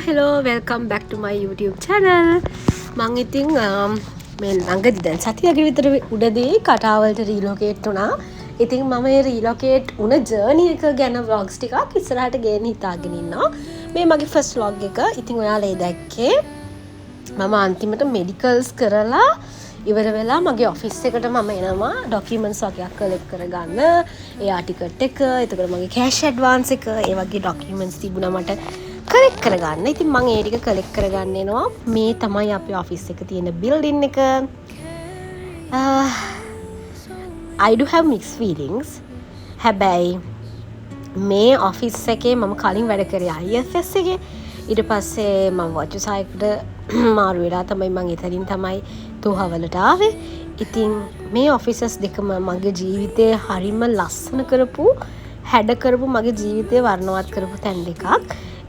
hello, welcome back to my YouTube channel. මං ඉතින් මේ ළඟදී දැන් සතියක විතර උඩදී කටාවලට රීලොකේට් වුණා. ඉතින් මම මේ රීලොකේට් වුණ ජර්නි එක ගැන vlogs ටිකක් ඉස්සරහට ගේන්න හිතාගෙන ඉන්නවා. මේ මගේ first vlog එක. ඉතින් ඔයාලා ඒ දැක්කේ මම අන්තිමට medicals කරලා ඉවර වෙලා මගේ ඔෆිස් එකට මම එනවා ඩොකියුමන්ට්ස් වගේක් කලෙක්ට් කරගන්න. එයා ටිකට් එක, එතකොට මගේ කෑෂ් ඇඩ්වාන්ස් එක, ඒ වගේ ඩොකියුමන්ට්ස් තිබුණා මට කලෙක්ට් කරගන්න. ඉතින් මම ඒ ටික කලෙක්ට් කරගන්න එනවා. මේ තමයි අපේ ඔෆිස් එක තියෙන බිල්ඩින් එක. I do have mixed feelings. හැබැයි මේ ඔෆිස් එකේ මම කලින් වැඩ කරේ IFS එකේ. ඊට පස්සේ මම වචසායකට මාරු වෙලා තමයි මම එතනින් තමයි තෝහවලට ආවේ. ඉතින් මේ ඔෆිසස් දෙකම මගේ ජීවිතේ හරිම ලස්සන කරපු, හැඩ කරපු, මගේ ජීවිතේ වර්ණවත් කරපු තැන් දෙකක්.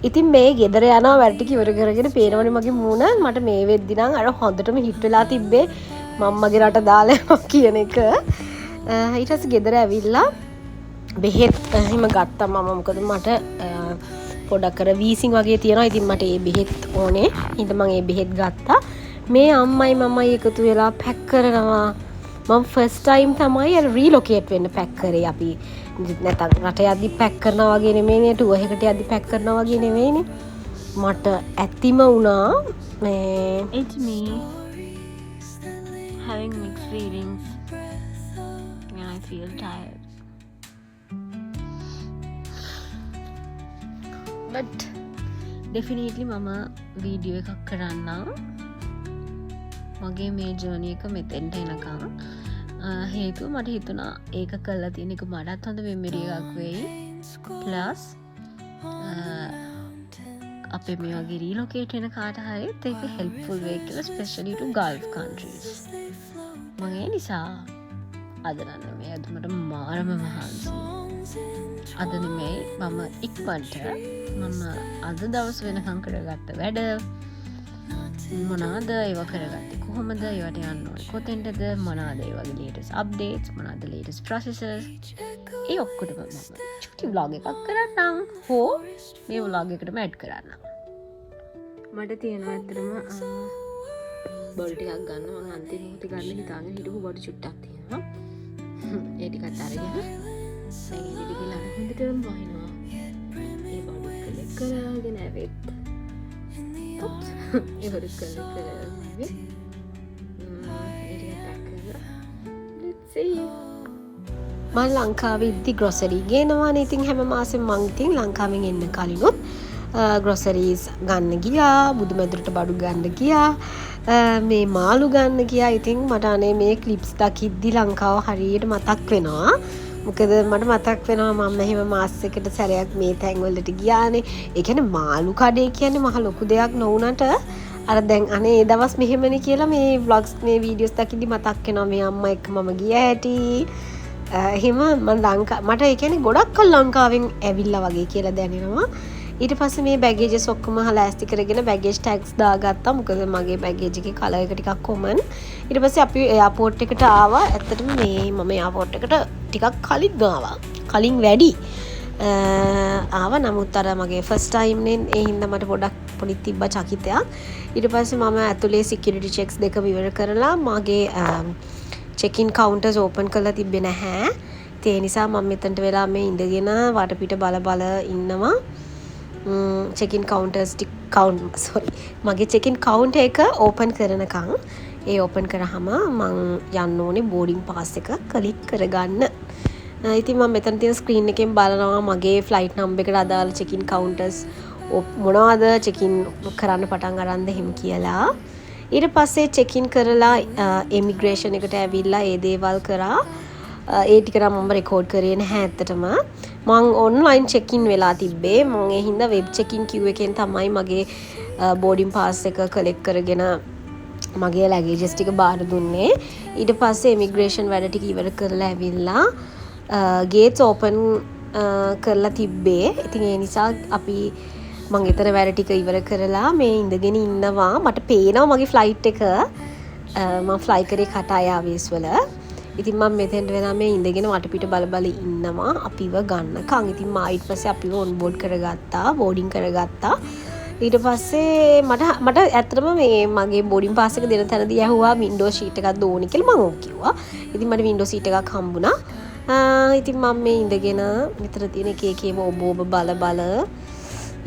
ඉතින් මේ ගෙදර යනවා වැඩ ටික ඉවර කරගෙන පේනවනේ මගේ මූණ. මට මේ වෙද්දි නම් අර හොඳටම හිට වෙලා තිබ්බේ මම්මගේ රට දාලා යනවා කියන එක. ඊට පස්සේ ගෙදර ඇවිල්ලා බෙහෙත් හිම ගත්තා මම. මොකද මට පොඩක් අර වීසිං වගේ තියෙනවා. ඉතින් මට ඒ බෙහෙත් ඕනේ. ඉතින් මම ඒ බෙහෙත් ගත්තා. මේ අම්මයි මමයි එකතු වෙලා පැක් කරනවා. මම ෆස්ට් ටයිම් තමයි අර රීලොකේට් වෙන්න පැක් කරේ. අපි නැත්නම් රට යද්දි පැක් කරනවා වගේ නෙමෙයිනේ, ටුවර් එකකට යද්දි පැක් කරනවා වගේ නෙමෙයිනේ. මට ඇතිම වුණා මේ It's me having mixed feelings when I feel tired. but Definitely මම වීඩියෝ එකක් කරන්නම් මගේ මේ ජර්නි එක මෙතෙන්ට එනකම්. හේතුව මට හිතුණා ඒක කරලා තියෙන එක මටත් හොඳ මෙමරි එකක් වෙයි. ප්ලස් අපේ මේ වගේ රීලොකේට් වෙන කාට හරිත් ඒක හෙල්ප්ෆුල් වෙයි කියලා, ස්පෙෂලි ටු ගල්ෆ් කන්ට්‍රීස්. මම ඒ නිසා අද නම් මේ අදමට මාරම මහන්සි. අද නෙමෙයි මම ඉක්මනට මම අද දවස් වෙනකම් කරගත්ත වැඩ මොනවාද ඒව කරගත්තේ, කොහොමද ඒවට යන්න ඕනේ, කොතෙන්ටද, මොනවාද ඒ වගේ ලේටස්ට් අප්ඩේට්ස්, මොනවාද ලේටස්ට් ප්‍රොසෙසර්ස්, ඒ ඔක්කොටම මම චුටි vlog එකක් කරන්නම්. හෝ මේ vlog එකටම ඇඩ් කරන්නම්. මට තියෙනවා ඇත්තටම බොල් ටිකක් ගන්න. මම අන්තිම මොහොතේ ගන්න හිතාගෙන හිටපු බොඩි චුට්ටක් තියෙනවා. ඒ ටිකත් අරගෙන සැඟෙලි ගිහලා හොඳටම වහිනවා. ඒ බොඩි කලෙක්ට් කරගෙන ඇවිත් ඉවර කරලා මම ලංකාවේ ඉද්දි ග්‍රොසරි ගේනවානේ. ඉතින් හැම මාසෙම මං ඉතින් ලංකාවෙන් එන්න කලිනුත් ග්‍රොසරීස් ගන්න ගියා, බුදුමැදුරට බඩු ගන්න ගියා, මේ මාළු ගන්න ගියා. ඉතින් මට අනේ මේ ක්ලිප්ස් දකිද්දි ලංකාව හරියට මතක් වෙනවා. මොකද මට මතක් වෙනවා මම එහෙම මාසෙකට සැරයක් මේ තැන්වලට ගියානේ. ඒ කියන්නේ මාළු කඩේ කියන්නේ මහ ලොකු දෙයක් නොවුනට අර දැන් අනේ ඒ දවස් මෙහෙමනේ කියලා මේ vlogs මේ videos දකිද්දි මතක් වෙනවා මේ අම්මා එක්ක මම ගිය හැටි. එහෙම මට ඒ කියන්නේ ගොඩක් කල් ලංකාවෙන් ඇවිල්ලා වගේ කියලා දැනෙනවා. ඊට පස්සේ මේ බැගේජස් ඔක්කොම හලාස්ති කරගෙන බැගේජ් ටැග්ස් දාගත්තා. මොකද මගේ බැගේජ් එකේ කලර් එක ටිකක් කොමන්. ඊට පස්සේ අපි එයාපෝට් එකට ආවා. ඇත්තටම මේ මම එයාපෝට් එකට ටිකක් කලින් ආවා. කලින් වැඩි ආවා. නමුත් අර මගේ ෆස්ට් ටයිම් නේ, ඒ හින්දා මට පොඩි තිබ්බා චකිතයක්. ඊට පස්සේ මම ඇතුලේ සිකියුරිටි චෙක්ස් දෙක ඉවර කරලා මගේ චෙක්-ඉන් කවුන්ටර්ස් ඕපන් කරලා තිබ්බේ නැහැ. ඒ නිසා මම මෙතනට වෙලා මේ ඉඳගෙන වටපිට බල ඉන්නවා. චෙක්-ඉන් කවුන්ටර්ස් මගේ චෙක්-ඉන් කවුන්ටර් එක ඕපන් කරනකම්. ඒ ඕපන් කරාම මං යන්න ඕනේ බෝඩින් පාස් එක ක්ලික් කරගන්න. ඉතින් මම මෙතන තියෙන ස්ක්‍රීන් එකෙන් බලනවා මගේ ෆ්ලයිට් නම්බර් එකට අදාළ චෙක්-ඉන් කවුන්ටර්ස් මොනවද චෙක්-ඉන් කරන්න පටන් අරන්ද එහෙම කියලා. ඊට පස්සේ චෙක්-ඉන් කරලා ඉමිග්‍රේෂන් එකට ඇවිල්ලා ඒ දේවල් කරා. ඒ ටික නම් මම රෙකෝඩ් කරේ නැහැ ඇත්තටම. මං ඔන්ලයින් චෙක්-ඉන් වෙලා තිබ්බේ. මං ඒ හින්දා වෙබ් චෙක්-ඉන් queue එකෙන් තමයි මගේ බෝඩින් පාස් එක කලෙක්ට් කරගෙන මගේ ලැගේජස් ටික බාර දුන්නේ. ඊට පස්සේ ඉමිග්‍රේෂන් වැඩ ටික ඉවර කරලා ඇවිල්ලා ගේට්ස් ඕපන් කරලා තිබ්බේ. ඉතින් ඒ නිසා අපි මං ඊතර වැඩ ටික ඉවර කරලා මේ ඉඳගෙන ඉන්නවා. මට පේනවා මගේ ෆ්ලයිට් එක. මම ෆ්ලයි කරේ කටාය ආවේස් වල. ඉතින් මම මෙතෙන්ට වෙලා මේ ඉඳගෙන වටපිට බල ඉන්නවා අපිව ගන්නකම්. ඉතින් මා ඊට පස්සේ අපිව ඔන් බෝඩ් කරගත්තා, බෝඩින් කරගත්තා. ඊට පස්සේ මට ඇත්තටම මේ මගේ බෝඩින් පාස් එක දෙන තැනදී ඇහුවා වින්ඩෝ ෂීට් එකක් ඕනි කියලා මම කිව්වා. ඉතින් මට වින්ඩෝ ෂීට් එකක් හම්බුණා. ඉතින් මම මේ ඉඳගෙන මෙතන තියෙන එක ඔබ බල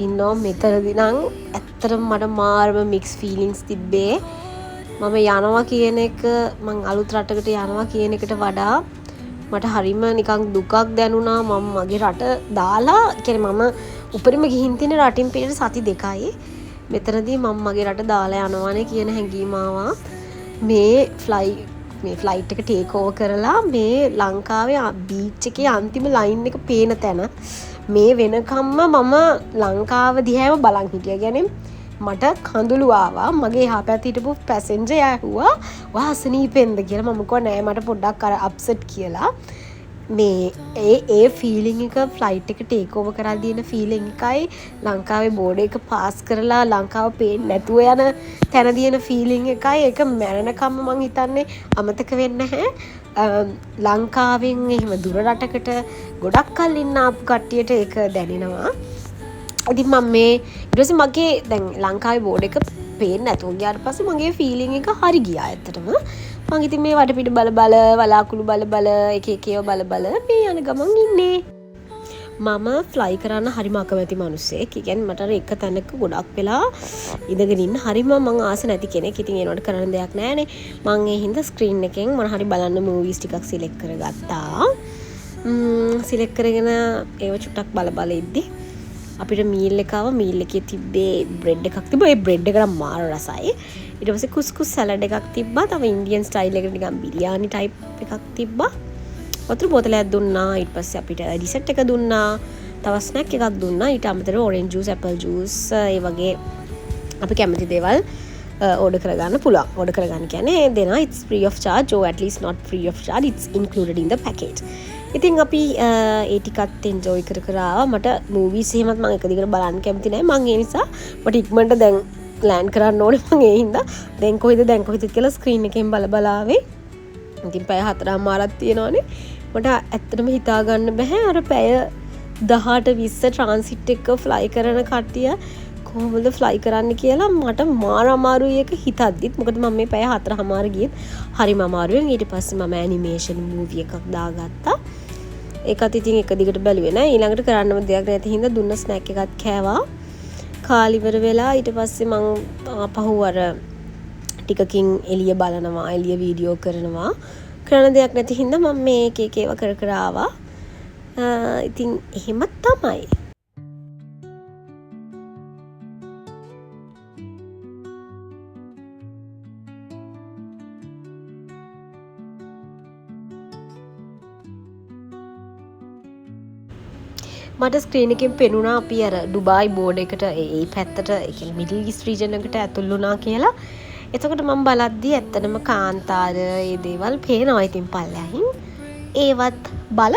ඉන්නවා. මෙතනදී නම් ඇත්තටම මට මාරම මික්ස් ෆීලිංස් තිබ්බේ. මම යනවා කියන එක මං අලුත් රටකට යනවා කියන එකට වඩා මට හරිම නිකන් දුකක් දැනුණා. මම මගේ රට දාලා කියන්නේ මම උපරිම ගිහින් තියෙන රටින් පිටට සති 2යි. මෙතනදී මම මගේ රට දාලා යනවානේ කියන හැඟීම ආවා. මේ ෆ්ලයිට් එක ටේක් ඕවර් කරලා මේ ලංකාවේ බීච් එකේ අන්තිම ලයින් එක පේන තැන මේ වෙනකම්ම මම ලංකාව දිහාම බලන් හිටියා. කියන්නේ මට කඳුළු ආවා. මගේ එහා පැත්තේ හිටපු පැසෙන්ජර් ඇහුවා වාසනීපෙන්ද කියලා. මම කිව්වා නෑ මට පොඩ්ඩක් අර අප්සෙට් කියලා. මේ ඒ ෆීලිං එක ෆ්ලයිට් එක ටේක් ඕවර් කරලා දින ෆීලිං එකයි ලංකාවේ බෝඩ් එක පාස් කරලා ලංකාව පේන්නේ නැතුව යන තැන දින ෆීලිං එකයි ඒක මැරෙනකම්ම මං හිතන්නේ අමතක වෙන්නේ නැහැ. ලංකාවෙන් එහෙම දුර රටකට ගොඩක් කල් ඉන්න අප කට්ටියට ඒක දැනෙනවා. ඉතින් මම මේ ඊට පස්සේ මගේ දැන් ලංකාවේ බෝඩ් එක පේන්නේ නැතුව ගියාට පස්සේ මගේ ෆීලිං එක හරි ගියා ඇත්තටම. මං ඉතින් මේ වටපිට බල වලාකුළු බල එක ඒවා බල මේ යන ගමන් ඉන්නේ. මම ෆ්ලයි කරන්න හරිම අකමැති මිනිස්සෙක්. ඒ කියන්නේ මට අර එක තැනක ගොඩක් වෙලා ඉඳගෙන ඉන්න හරිම මං ආස නැති කෙනෙක්. ඉතින් ඒනොට කරන්න දෙයක් නැහැනේ. මං ඒ හින්දා ස්ක්‍රීන් එකෙන් මොන හරි බලන්න මූවිස් ටිකක් සිලෙක්ට් කරගත්තා. සිලෙක්ට් කරගෙන ඒව චුට්ටක් බල ඉද්දි අපිට මීල් එක ආවා. මීල් එකේ තිබ්බේ බ්‍රෙඩ් එකක් තිබ්බා. ඒ බ්‍රෙඩ් එක නම් මාර රසයි. ඊට පස්සේ කුස්කුස් සලාඩ් එකක් තිබ්බා. තව ඉන්දියන් ස්ටයිල් එකකට නිකන් බිරියානි ටයිප් එකක් තිබ්බා. වතුර බෝතලයක් දුන්නා. ඊට පස්සේ අපිට ඩිසර්ට් එක දුන්නා. තව ස්නැක් එකක් දුන්නා. ඊට අමතරව ඔරෙන්ජ් ජූස්, ඇපල් ජූස් ඒ වගේ අපි කැමති දේවල් ඕඩර් කරගන්න පුළුවන්. ඕඩර් කරගන්න කියන්නේ දෙනවා it's free of charge or at least not free of charge, it's included in the package. ඉතින් අපි ඒ ටිකත් එන්ජොයි කර ආවා. මට මූවිස් එහෙමත් මම එක දිගට බලන්න කැමති නැහැ. මම ඒ නිසා මට ඉක්මනට දැන් ලෑන්ඩ් කරන්න ඕනේ. මම ඒ හින්දා දැන් කොහෙද කියලා ස්ක්‍රීන් එකෙන් බල ආවේ. ඉතින් පැය 4:00මාරක් තියෙනවානේ. මට ඇත්තටම හිතා ගන්න බෑ අර පැය 18-20 ට්‍රාන්සිට් එක ෆ්ලයි කරන කට්ටිය කොහොමද ෆ්ලයි කරන්න කියලා මට මාර අමාරුයි එක හිතද්දිත්. මොකද මම මේ පැය 4:00මාර ගියත් හරිම අමාරුවෙන්. ඊට පස්සේ මම ඇනිමේෂන් මූවි එකක් දාගත්තා. ඒකත් ඉතින් එක දිගට බැලුවේ නෑ. ඊළඟට කරන්නම දෙයක් නැති හින්දා දුන්න ස්නැක් එකක් කෑවා. කාලිවර වෙලා ඊට පස්සේ මං ආපහු අර ටිකකින් එළිය බලනවා, එළිය වීඩියෝ කරනවා. කරන දෙයක් නැති හින්දා මම මේ එක ඒවා කර ආවා. ඉතින් එහෙම තමයි. මට ස්ක්‍රීන් එකෙන් පෙනුණා අපි අර ඩුබායි බෝඩ් එකට ඒ පැත්තට ඒ කියන්නේ මිඩල් ඊස්ට් රීජන් එකට ඇතුල් වුණා කියලා. එතකොට මම බලද්දි ඇත්තටම කාන්තාර ඒ දේවල් පේනවා ඉතින් පල්ලෙහින්. ඒවත් බල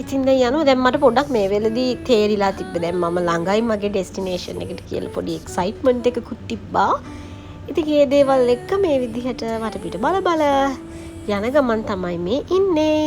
ඉතින් දැන් යනවා. දැන් මට පොඩ්ඩක් මේ වෙලෙදී තේරිලා තිබ්බේ දැන් මම ළඟයි මගේ ඩෙස්ටිනේෂන් එකට කියලා පොඩි එක්සයිට්මන්ට් එකකුත් තිබ්බා. ඉතින් ඒ දේවල් එක්ක මේ විදිහට වටපිට බල යන ගමන් තමයි මේ ඉන්නේ.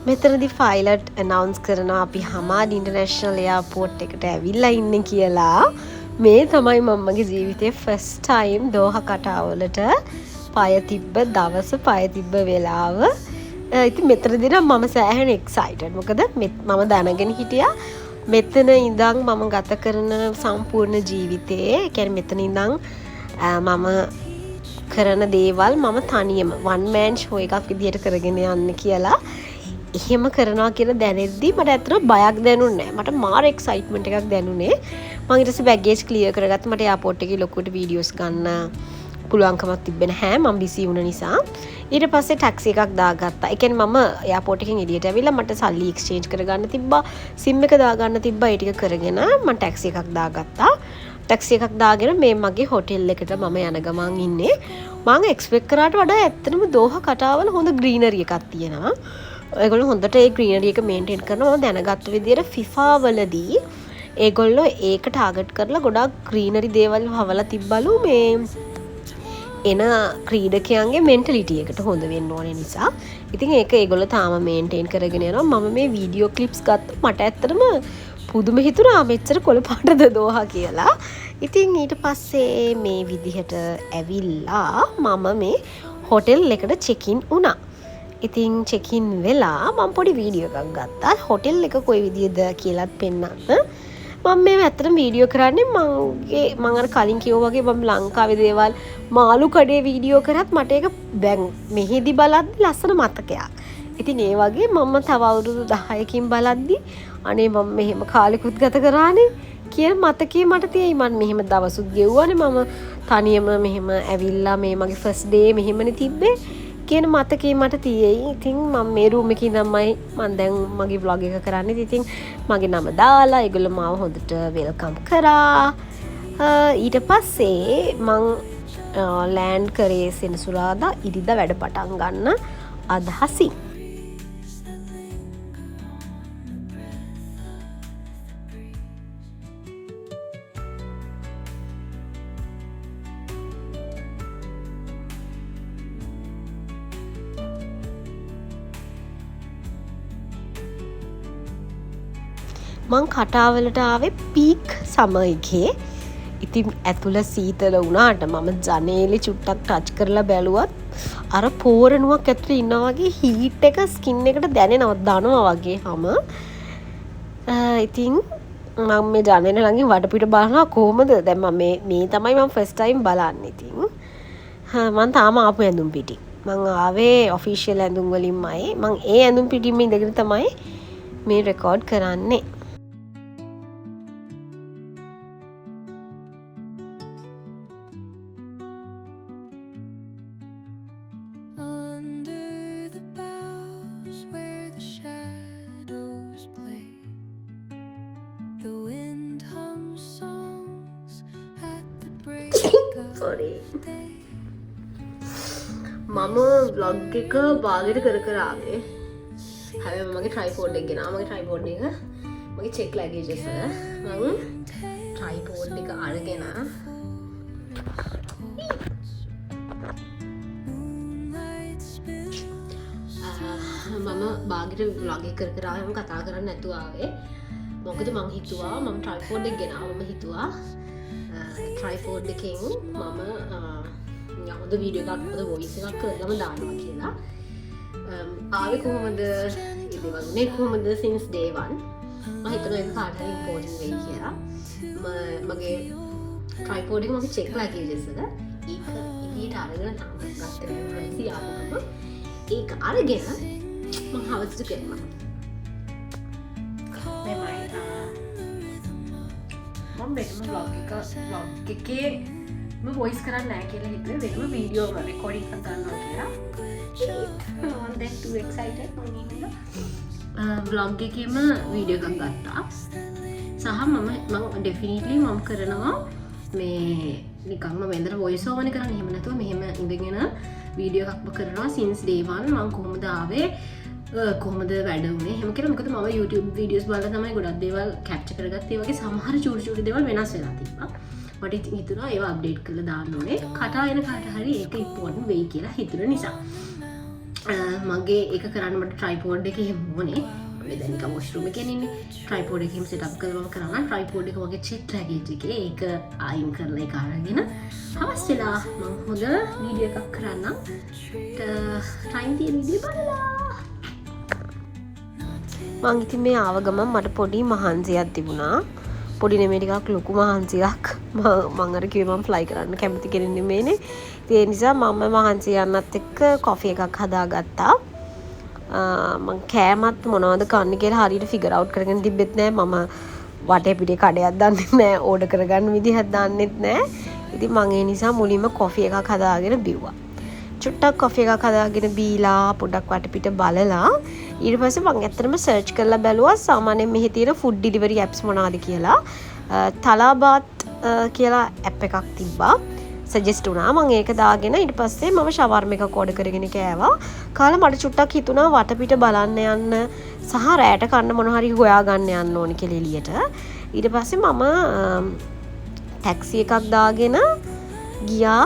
මෙතනදී ෆයිලට් ඇනවුන්ස් කරනවා අපි හමාඩ් ඉන්ටර්නැෂනල් එයාපෝට් එකට ඇවිල්ලා ඉන්නේ කියලා. මේ තමයි මමගේ ජීවිතේ ෆස්ට් ටයිම් දෝහා කටාවලට පය තිබ්බ දවස, පය තිබ්බ වෙලාව. ඉතින් මෙතනදී නම් මම සෑහෙන එක්සයිටඩ්. මොකද මම දැනගෙන හිටියා මෙතන ඉඳන් මම ගත කරන සම්පූර්ණ ජීවිතේ, කියන්නේ මෙතන ඉඳන් මම කරන දේවල් මම තනියම one man show එකක් විදිහට කරගෙන යන්න කියලා. එහෙම කරනවා කියලා දැනෙද්දි මට ඇත්තටම බයක් දැනුන්නේ නැහැ. මට මාර එක්සයිට්මන්ට් එකක් දැනුනේ. මම ඊට පස්සේ බෑගේජ් ක්ලියර් කරගත්තා. මට එයාපෝට් එකේ ලොකුට වීඩියෝස් ගන්න පුළුවන්කමක් තිබ්බේ නැහැ. මම බිසි වුණ නිසා. ඊට පස්සේ ටැක්සි එකක් දාගත්තා. ඒ කියන්නේ මම එයාපෝට් එකෙන් එළියට ඇවිල්ලා මට සල්ලි එක්ස්චේන්ජ් කරගන්න තිබ්බා. සිම් එක දාගන්න තිබ්බා. ඒ ටික කරගෙන මම ටැක්සි එකක් දාගත්තා. ටැක්සි එකක් දාගෙන මේ මගේ හොටෙල් එකට මම යන ගමන් ඉන්නේ. මම එක්ස්පෙක්ට් කරාට වඩා ඇත්තටම දෝහා කටාවල හොඳ ග්‍රීනරි එකක් තියෙනවා. ඒගොල්ලෝ හොඳට ඒ ග්‍රීනරි එක මේන්ටේන් කරනවා. මම දැනගත්ත විදිහට FIFA වලදී ඒගොල්ලෝ ඒක ටාගට් කරලා ගොඩාක් ග්‍රීනරි දේවල් හවලා තිබ්බලු මේ එන ක්‍රීඩකයන්ගේ මෙන්ටලිටි එකට හොඳ වෙන්න ඕන නිසා. ඉතින් ඒක ඒගොල්ලෝ තාම මේන්ටේන් කරගෙන යනවා. මම මේ වීඩියෝ ක්ලිප්ස් ගත්තා. මට ඇත්තටම පුදුම හිතුණා මෙච්චර කොළ පාටද දෝහා කියලා. ඉතින් ඊට පස්සේ මේ විදිහට ඇවිල්ලා මම මේ හොටෙල් එකට චෙකින් වුණා. ඉතින් චෙකින් වෙලා මම පොඩි වීඩියෝ එකක් ගත්තා. හොටෙල් එක කොයි විදිහද කියලාත් පෙන්නන්න. මම මේ ඇත්තටම වීඩියෝ කරන්නේ මම අර කලින් කිව්වා වගේ මම ලංකාවේ දේවල් මාළු කඩේ වීඩියෝ කරත් මට ඒක දැන් මෙහෙදි බලද්දි ලස්සන මතකයක්. ඉතින් ඒ වගේ මම තව අවුරුදු 10කින් බලද්දි අනේ මම මෙහෙම කාලෙකුත් ගත කරානේ කියන මතකේ මට තියෙයි. මම මෙහෙම දවසුත් ගෙව්වානේ මම තනියම මෙහෙම ඇවිල්ලා මේ මගේ ෆස්ට් ඩේ මෙහෙමනේ තිබ්බේ කියන මතකේ මට තියෙයි. ඉතින් මම මේ රූම් එකේ ඉඳන්මයි මම දැන් මගේ vlog එක කරන්නේ. ඉතින් මගේ නම දාලා ඒගොල්ලෝ මාව හොඳට වෙල්කම් කරා. ඊට පස්සේ මං ලෑන්ඩ් කරේ සෙනසුරාදා ඉරිදා වැඩ පටන් ගන්න අදහසින්. මං කටාවලට ආවේ පීක් සම එකේ. ඉතින් ඇතුළ සීතල වුණාට මම ජනේලෙ චුට්ටක් ටච් කරලා බැලුවත් අර පෝරණුවක් ඇතුළේ ඉන්නා වගේ හීට් එක ස්කින් එකට දැනෙනවා දනවා වගේ හැම. ඉතින් මම මේ ජනේලෙ ළඟින් වටපිට බලනවා කොහමද දැන් මම මේ තමයි මම ෆස්ට් ටයිම් බලන්නේ. ඉතින් මම තාම ආපු ඇඳුම් පිටි. මං ආවේ ඔෆිෂියල් ඇඳුම් වලින්මයි. මං ඒ ඇඳුම් පිටින්ම ඉඳගෙන තමයි මේ රෙකෝඩ් කරන්නේ. මම vlog එක බාගෙට කර ආවේ. හැබැයි මගේ ට්‍රයිපෝඩ් එක ගෙනා. මගේ ට්‍රයිපෝඩ් එක මගේ චෙක් ලැගේජස් වල මම ට්‍රයිපෝඩ් එක අරගෙන මම බාගෙට vlog එක කර ආවේ. මම කතා කරන්න නැතුව ආවේ. මොකද මං හිතුවා මම ට්‍රයිපෝඩ් එක ගෙනාවා. මම හිතුවා ට්‍රයිපෝඩ් එකෙන් මම හොඳ වීඩියෝ එකක් හොඳ වොයිස් එකක් කරලම දානවා කියලා. ආවේ කොහොමද ඉතිවන්නේ කොහොමද since day 1 මම හිතනවා ඒක කාට හරි ඉම්පෝටන්ට් වෙයි කියලා. මගේ ට්‍රයිපෝඩ් එක මගේ චෙක් ලැගේජස් වල ඒක එළියට අරගෙන තමයි ගත්තේ. ප්‍රයිසි ආවම ඒක අරගෙන මම හවසට ගෙන්නා. මම වෙනම vlog එකේ මම වොයිස් කරන්න නැහැ කියලා හිතුවේ. වෙනම වීඩියෝ රෙකෝඩින් එකක් ගන්නවා කියලා. I'm then too excited vlog එකේම වීඩියෝ එකක් ගත්තා. සහ මම definitely මම කරනවා මේ නිකම්ම වෙන්දර වොයිස් ඕවර් කරන්න. එහෙම නැතුව මෙහෙම ඉඳගෙන වීඩියෝ එකක්ම කරනවා since day 1 මම කොහොමද ආවේ කොහොමද වැඩ වුණේ එහෙම කියලා. මොකද මම YouTube videos බලලා තමයි ගොඩක් දේවල් capture කරගත්තේ. ඒ වගේ සමහර චූටි දේවල් වෙනස් වෙලා තිබ්බා. මට ඉතින් හිතුණා ඒවා අප්ඩේට් කරලා දාන්න ඕනේ. කතා එන කාට හරි ඒක ඉම්පෝටන්ට් වෙයි කියලා හිතුන නිසා. මගේ ඒක කරන්න මට ට්‍රයිපෝඩ් එක එහෙම ඕනේ. මම දැන් නිකන් වොෂ්රූම් එකේ ඉන්නේ. ට්‍රයිපෝඩ් එක එහෙම සෙටප් කරලා මම කරනවා. ට්‍රයිපෝඩ් එක වගේ චෙක් ලැගේජ් එකේ ඒක අයින් කරලා ඒක අරගෙන හවස් වෙලා මම හොඳ වීඩියෝ එකක් කරන්නම්. ටයිම් තියෙන විදිහ බලලා මං ඉතින් මේ ආව ගමන් මට පොඩි මහන්සියක් තිබුණා. පොඩි නෙමෙයි ටිකක් ලොකු මහන්සියක්. මං අර කිව්වේ මම ෆ්ලයි කරන්න කැමති කෙනෙක් නෙමෙයිනේ. ඒ නිසා මම මහන්සි යන්නත් එක්ක කොෆි එකක් හදාගත්තා. මං කෑමත් මොනවද කන්නේ කියලා හරියට ෆිගර් අවුට් කරගෙන තිබෙත් නෑ. මම වටේ පිටේ කඩයක් දන්නෙත් නෑ. ඕඩර් කරගන්න විදිහක් දන්නෙත් නෑ. ඉතින් මං ඒ නිසා මුලින්ම කොෆි එකක් හදාගෙන බිව්වා. චුට්ටක් කොෆි එකක් හදාගෙන බීලා පොඩක් වටපිට බලලා ඊට පස්සේ මම ඇත්තටම සර්ච් කරලා බැලුවා සාමාන්‍යයෙන් මෙහි තියෙන ෆුඩ් ඩිලිවරි ඇප්ස් මොනවද කියලා. තලාබාත් කියලා ඇප් එකක් තිබ්බා. සජෙස්ට් වුණා. මම ඒක දාගෙන ඊට පස්සේ මම ෂවර්ම එකක් ඕඩර් කරගෙන කෑවා. කාලා මට චුට්ටක් හිතුණා වටපිට බලන්න යන්න සහ රැට කන්න මොන හරි හොයාගන්න යන්න ඕනි කියලා එළියට. ඊට පස්සේ මම ටැක්සි එකක් දාගෙන ගියා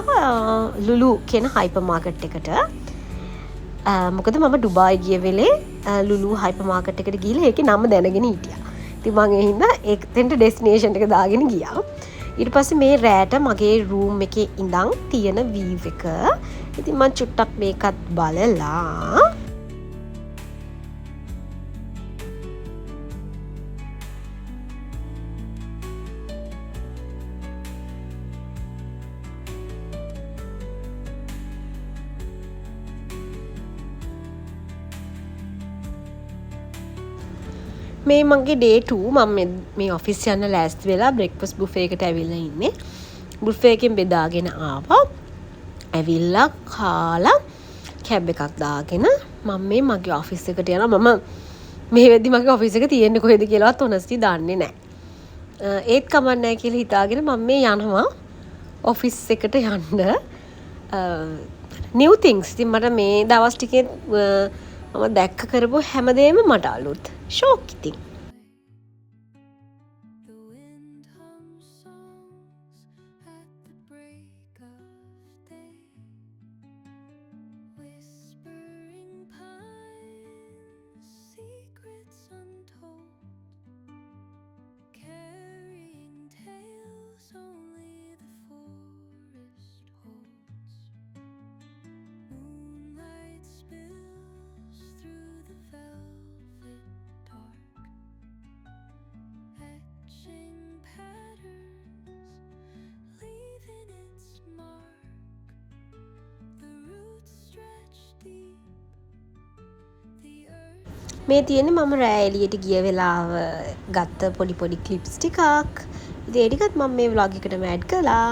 ලුලු කියන හයිපර් මාකට් එකට. මොකද මම ඩුබායි ගිය වෙලේ ලුලු හයිපර් මාකට් එකට ගිහලා ඒකේ නම දැනගෙන හිටියා. ඉතින් මම ඒ හින්දා ඒකෙන්ට ඩෙස්ටිනේෂන් එක දාගෙන ගියා. ඊට පස්සේ මේ රෑට මගේ රූම් එකේ ඉඳන් තියෙන වීව් එක. ඉතින් මම චුට්ටක් මේකත් බලලා මේ මගේ ඩේ 2 මම මේ ඔෆිස් යන්න ලෑස්ති වෙලා බ්‍රෙක්ෆාස්ට් බුෆේ එකට ඇවිල්ලා ඉන්නේ. බුෆේ එකෙන් බෙදාගෙන ආවා. ඇවිල්ලා කාලා කැබ් එකක් දාගෙන මම මේ මගේ ඔෆිස් එකට යනවා. මම මේ වෙද්දි මගේ ඔෆිස් එක තියෙන්නේ කොහෙද කියලාවත් honestly දන්නේ නැහැ. ඒත් කමක් නැහැ කියලා හිතාගෙන මම මේ යනවා ඔෆිස් එකට යන්න. new things. ඉතින් මට මේ දවස් ටිකේ මම දැක්ක කරපු හැමදේම මට අලුත්. ෂෝක් ඉතින්. මේ තියෙන්නේ මම රෑ එළියට ගිය වෙලාව ගත්ත පොඩි පොඩි ක්ලිප්ස් ටිකක්. ඉතින් ඒ ටිකත් මම මේ vlog එකටම ඇඩ් කළා.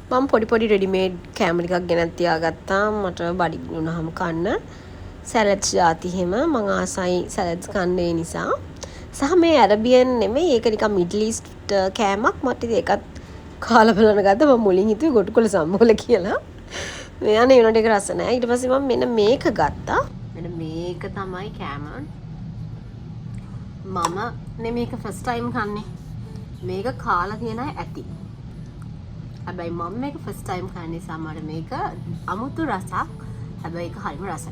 මම පොඩි රෙඩිමේඩ් කෑම ටිකක් ගෙනත් තියාගත්තා මට බඩගිනි වුණාම කන්න. සැලඩ්ස් ಜಾති හැම මම ආසයි සැලඩ්ස් කන්න ඒ නිසා. සහ මේ ඇරබියන් නෙමෙයි ඒක නිකන් මිඩල් ඊස්ට් කෑමක්. මට ඒකත් කාලා බලන ගත්තා. මම මුලින් හිතුවේ ගොටුකොළ සම්බෝල කියලා. මෙයානේ ඒ උනට ඒක රස නැහැ. ඊට පස්සේ මම මෙන්න මේක ගත්තා. මෙන්න මේක තමයි කෑම. මම මේක ෆස්ට් ටයිම් කන්නේ. මේක කාලා තියෙන ඇති. හැබැයි මම මේක ෆස්ට් ටයිම් කන නිසා මට මේක අමුතු රසක්. හැබැයි ඒක හරිම රසයි.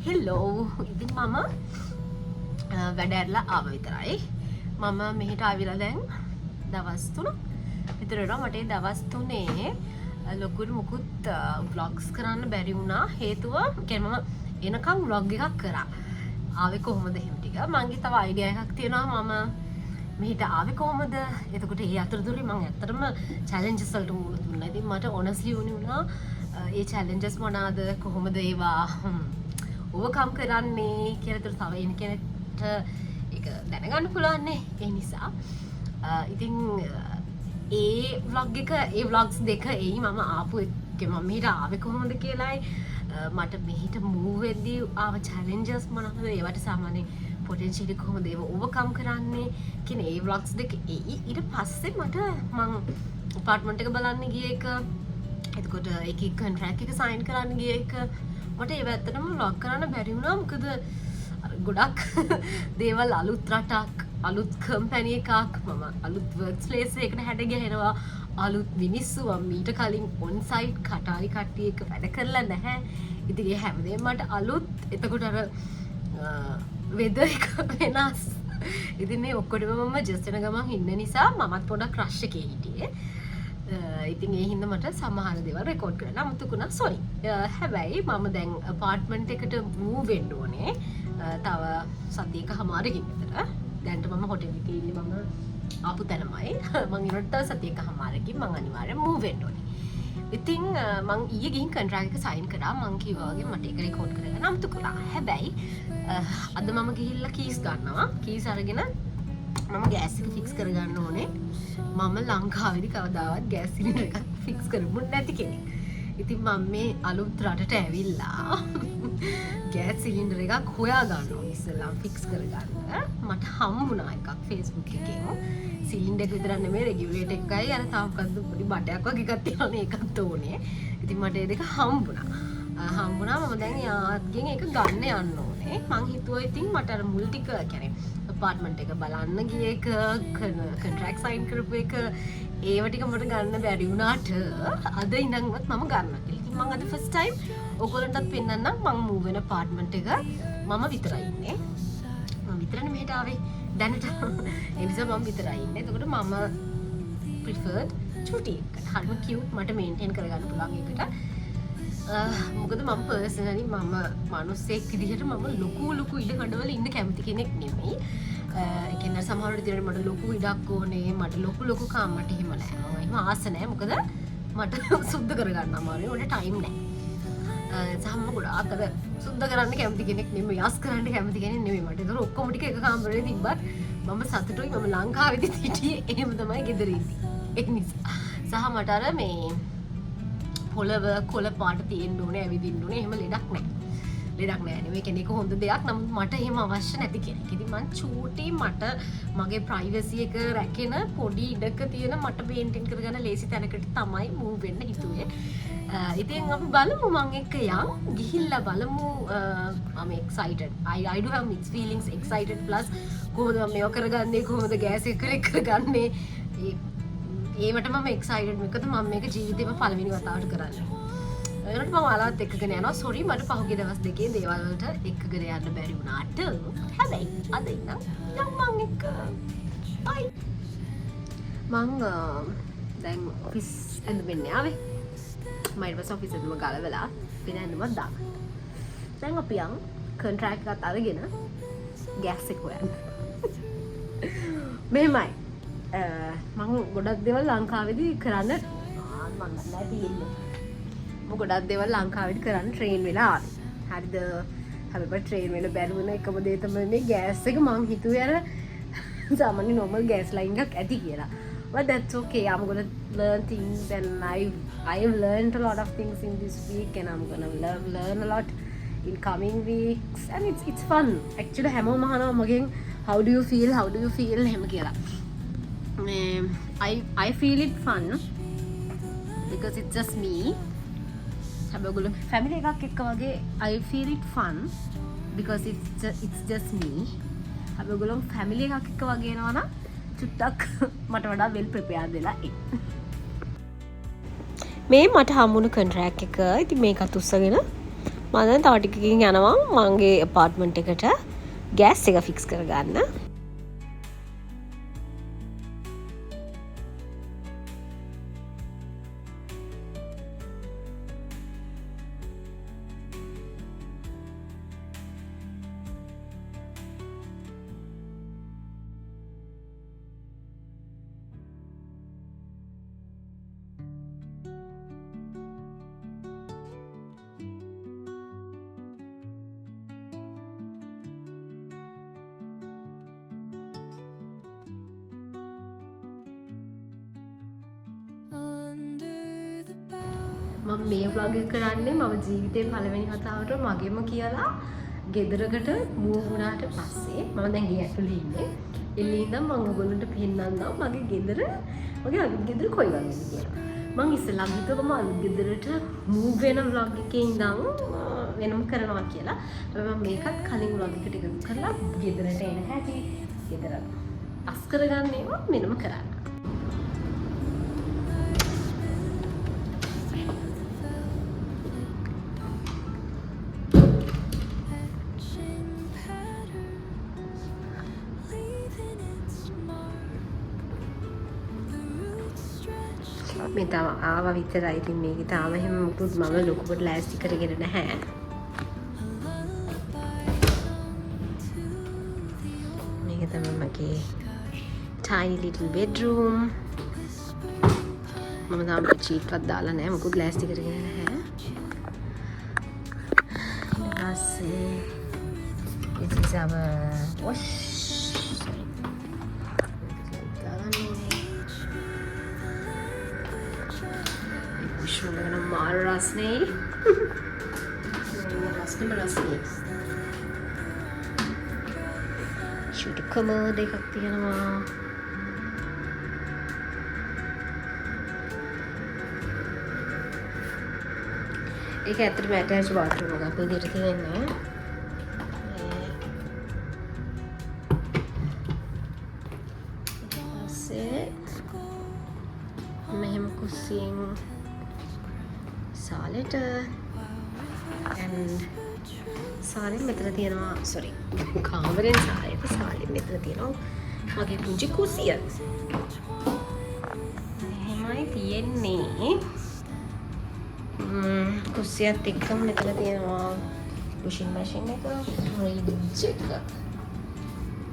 හෙලෝ. ඉතින් මම වැඩ ඇරලා ආව විතරයි. මම මෙහෙට ආවිලා දැන් දවස් 3 විතර වෙනවා. මට ඒ දවස් 3 ලොකුට මුකුත් vlogs කරන්න බැරි වුණා. හේතුව කියන්නේ මම එනකම් vlog එකක් කරා. ආවේ කොහොමද එහෙම ටික. මගේ තව අයිඩියා එකක් තියෙනවා. මම මෙහෙට ආවේ කොහොමද? එතකොට ඒ අතරතුරේ මම ඇත්තටම challenges වලට මුහුණ දුන්නා. ඉතින් මට honestly වුණා ඒ challenges මොනවාද? කොහොමද ඒවා overcome කරන්නේ කියලා. ඒතර තව එන කෙනෙක්ට ඒක දැනගන්න පුළුවන් නේ. ඒ නිසා ඉතින් ඒ vlog එක ඒ vlogs දෙක එයි මම ආපු එක මම මෙහෙට ආවේ කොහොමද කියලායි මට මෙහෙට move වෙද්දී ආව challenges මොනවද ඒවට සාමාන්‍ය potentially කොහොමද ඒව overcome කරන්නේ කියන ඒ vlogs දෙක එයි. ඊට පස්සේ මට මම apartment එක බලන්න ගිය එක එතකොට ඒකේ contract එක sign කරන්න ගිය එක මට ඒව ඇත්තටම vlog කරන්න බැරි වුණා. මොකද ගොඩක් දේවල් අලුත් රටක් අලුත් කම්පැනි එකක් මම අලුත් වර්ක් ප්ලේස් එකකට හැඩ ගැහෙනවා. අලුත් මිනිස්සු මම ඊට කලින් ඔන් සයිට් කටාරි කට්ටිය එක වැඩ කරලා නැහැ. ඉතින් ඒ හැමදේම මට අලුත්. එතකොට අර වෙදර් එක වෙනස්. ඉතින් මේ ඔක්කොටම මම ජස්ට් එන ගමන් ඉන්න නිසා මමත් පොඩක් රෂ් එකේ හිටියේ. ඉතින් ඒ හින්දා මට සමහර දේවල් රෙකෝඩ් කරන්න අමතකුණා සෝරි. හැබැයි මම දැන් අපාර්ට්මන්ට් එකට මූව් වෙන්න ඕනේ. තව සතියක හමාරකින් විතර. දැන්ට මම හොටෙල් එකේ ඉන්නේ මම ආපු තැනමයි. මං ඊට තව සතියක හමාරකින් මං අනිවාර්යෙන් මූව් වෙන්න ඕනේ. ඉතින් මං ඊයේ ගිහින් කොන්ට්‍රැක්ට් එක සයින් කරා. මං කිව්වා වගේ මට ඒක රෙකෝඩ් කරගන්න අමතකුණා. හැබැයි අද මම ගිහිල්ලා කීස් ගන්නවා. කීස් අරගෙන මම ගෑස් එක ෆික්ස් කරගන්න ඕනේ. මම ලංකාවේදී කවදාවත් ගෑස් සිලින්ඩර් එකක් ෆික්ස් කරමුත් නැති කෙනෙක්. ඉතින් මම මේ අලුත් රටට ඇවිල්ලා ගෑස් සිලින්ඩර් එකක් හොයා ගන්න ඕනේ ඉස්සෙල්ලා ෆික්ස් කරගන්න. මට හම්බුණා එකක් Facebook එකෙන්. සිලින්ඩර් එක විතරක් නෙමෙයි රෙගියුලේටර් එකයි අර තාම මොකද්ද පොඩි බටයක් වගේ එකක් තියෙනවනේ ඒකත් ඕනේ. ඉතින් මට ඒ දෙක හම්බුණා. මම දැන් යාත්ගෙන් ඒක ගන්න යන්න ඕනේ. මං හිතුවා ඉතින් මට අර මුල් ටික කියන්නේ අපාර්ට්මන්ට් එක බලන්න ගිය එක කොන්ට්‍රැක්ට් සයින් කරපු එක ඒව ටික මට ගන්න බැරි වුණාට අද ඉඳන්වත් මම ගන්නවා. ඉතින් මම අද ෆස්ට් ටයිම් ඔයගොල්ලන්ටත් පෙන්නන්නම් මම මූව් වෙන අපාර්ට්මන්ට් එක මම විතරයි ඉන්නේ. මම විතරනේ මෙහෙට ආවේ දැනට. ඒ නිසා මම විතරයි ඉන්නේ. එතකොට මම ප්‍රිෆර්ඩ් චුටි එක. හරිම කියුට් මට මේන්ටේන් කරගන්න පුළුවන් එකට. මොකද මම පර්සනලි මම මිනිස්සෙක් විදිහට මම ලොකු ඉඩ කඩවල ඉන්න කැමති කෙනෙක් නෙමෙයි. ඒ කියන්නේ සමහර විදිහට මට ලොකු ඉඩක් ඕනේ, මට ලොකු කාම් මට එහෙම නෑ. මම එහෙම ආස නෑ. මොකද මට සුද්ධ කරගන්න අමාරුයි. උඩ ටයිම් නෑ. සම්ම ගොඩාක් අර සුද්ධ කරන්න කැමති කෙනෙක් නෙමෙයි. යස් කරන්න කැමති කෙනෙක් නෙමෙයි. මට ඒක ඔක්කොම ටික එක කාමරේ තිබ්බත් මම සතුටුයි. මම ලංකාවේදී හිටියේ එහෙම තමයි ගෙදර ඉන්නේ. ඒ නිසා සහ මට අර මේ පොළව කොළ පාට තියෙන්න ඕනේ ඇවිදින්න ඕනේ එහෙම ලෙඩක් නෑ නෙමෙයි කෙනෙක් හොඳ දෙයක් නමුත් මට එහෙම අවශ්‍ය නැති කෙනෙක්. ඉතින් මං චූටි මට මගේ ප්‍රයිවසි එක රැකෙන පොඩි ඉඩක තියෙන මට මේන්ටේන් කරගන්න ලේසි තැනකට තමයි මූව් වෙන්න හිතුවේ. ඉතින් අපි බලමු මං එක්ක යන් ගිහිල්ලා බලමු. I'm excited. I do have mixed feelings, excited plus කොහොමද මම මේක කරගන්නේ කොහොමද ගෑස් එක කරගන්නේ ඒවට මම එක්සයිටඩ්. මොකද මම මේක ජීවිතේම පළවෙනි වතාවට කරන්නේ. ඒකට මම ඔයාලවත් එක්කගෙන යනවා. සෝරි මට පහුගිය දවස් දෙකේ දේවල් වලට එක්කගෙන යන්න බැරි වුණාට. හැබැයි අද ඉන්නම් මම එක්ක. බයි. මං දැන් ඔෆිස් එන්න ආවේ. මම ඊට පස්සේ ඔෆිස් එකේම ගලවලා පින ඇඳුමක් දාගත්තා. දැන් අපි යන් කොන්ට්‍රැක්ට් එකත් අරගෙන ගෑස් එක හොයන්න. මෙහෙමයි. මම ගොඩක් දේවල් ලංකාවේදී කරන්න මම නැහැ තියෙන්නේ. මම ගොඩක් දේවල් ලංකාවේදී කරන්න ට්‍රේන් වෙලා ආවේ. හරිද? හැබැයි ට්‍රේන් වෙන බැරි වුණ එකම දේ තමයි මේ ගෑස් එක. මම හිතුවේ අර සාමාන්‍ය normal gas line එකක් ඇති කියලා. But that's okay. I'm gonna learn things and I've learned a lot of things in this week and I'm gonna learn a lot in coming weeks and it's fun. Actually හැමෝම අහනවා මගෙන් how do you feel එහෙම කියලා. I feel it fun because it's just me. හැබැයි family එකක් එක්ක වගේ I feel it fun because it's just me. හැබැයි family එකක් එක්ක වගේ එනවා නම් චුට්ටක් මට වඩා well prepared වෙලා ඉන්න. මේ මට හම්බුණු කොන්ට්‍රැක්ට් එක. ඉතින් මේකත් උස්සගෙන මම දැන් තව ටිකකින් යනවා මගේ අපාර්ට්මන්ට් එකට ගෑස් එක ෆික්ස් කරගන්න. මම මේ vlog එක කරන්නේ මම ජීවිතේ පළවෙනි වතාවට මගෙම කියලා ගෙදරකට මූව් වුණාට පස්සේ මම දැන් ගේ ඇතුලේ ඉන්නේ. එළියේ ඉඳන් මම ඔයගොල්ලන්ට පෙන්නන්නම් මගේ ගෙදර අලුත් ගෙදර කොයි වගේද කියලා. මම ඉස්සෙල්ලාම හිතුවා මම අලුත් ගෙදරට මූව් වෙන vlog එකේ ඉඳන් වෙනම කරනවා කියලා. හැබැයි මම මේකත් කලින් vlog එකට එකතු කරලා ගෙදරට එන හැටි ගෙදර අස් කරගන්න ඒවා වෙනම කරන්න. මේ තම ආවා විතරයි. ඉතින් මේක තාම එහෙම මුකුත් මම ලොකුවට ලෑස්ති කරගෙන නැහැ. මේක තමයි මගේ tiny little bedroom. මම තාම චීට්වත් දාලා නැහැ. මුකුත් ලෑස්ති කරගෙන නැහැ. ඊට පස්සේ this is our wash. Şuradan mağara rasneyi. Rasne. Şurada kamera එකක් තියෙනවා. ඒක ඇත්තටම ඇටච් බාත්රූම් එකක් විදිහට තියෙන්නේ. මෙහෙම කුස්සියෙන් සාලෙට and සාලෙන් මෙතන තියෙනවා sorry කාමරෙන් සාලෙට සාලෙන් මෙතන තියෙනවා මගේ පුංචි කුස්සිය. එහෙමයි තියෙන්නේ. කුස්සියත් එක්කම මෙතන තියෙනවා washing machine එක, fridge එක.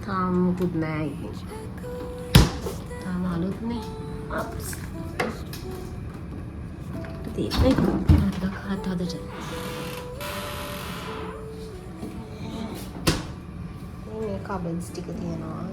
තාම මුකුත් නෑ ඉතින්. තාම අලුත්නේ. Ups. තියෙන්නේ හදට. මේ කබඩ්ස් ටික තියෙනවා.